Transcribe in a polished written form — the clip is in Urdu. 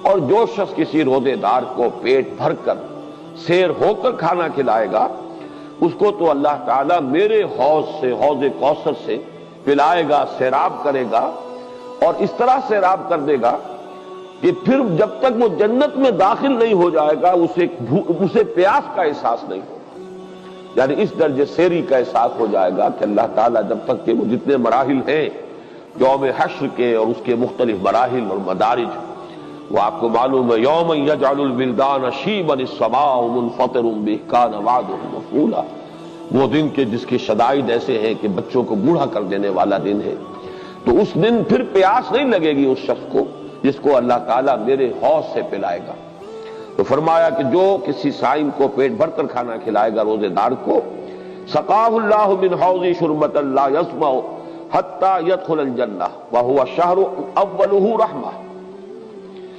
اور جو شخص کسی روزے دار کو پیٹ بھر کر سیر ہو کر کھانا کھلائے گا اس کو تو اللہ تعالیٰ میرے حوض سے، حوض کوثر سے پلائے گا، سیراب کرے گا، اور اس طرح سیراب کر دے گا کہ پھر جب تک وہ جنت میں داخل نہیں ہو جائے گا اسے پیاس کا احساس نہیں ہوگا۔ یعنی اس درجے سیری کا احساس ہو جائے گا کہ اللہ تعالیٰ جب تک کہ وہ جتنے مراحل ہیں یوم حشر کے اور اس کے مختلف مراحل اور مدارج، وہ آپ کو معلوم ہے یوم یجعل الولدان شیبا السماء منفطر به کان وعده مفعولا، وہ دن کے جس کے شدائد ایسے ہیں کہ بچوں کو بوڑھا کر دینے والا دن ہے، تو اس دن پھر پیاس نہیں لگے گی اس شخص کو جس کو اللہ تعالیٰ میرے حوض سے پلائے گا۔ تو فرمایا کہ جو کسی صائم کو پیٹ بھر کر کھانا کھلائے گا روزے دار کو، سقاہ اللہ من حوضی شربۃ لا یظمأ حتی یدخل الجنہ وہو الشہر اولہ رحمہ،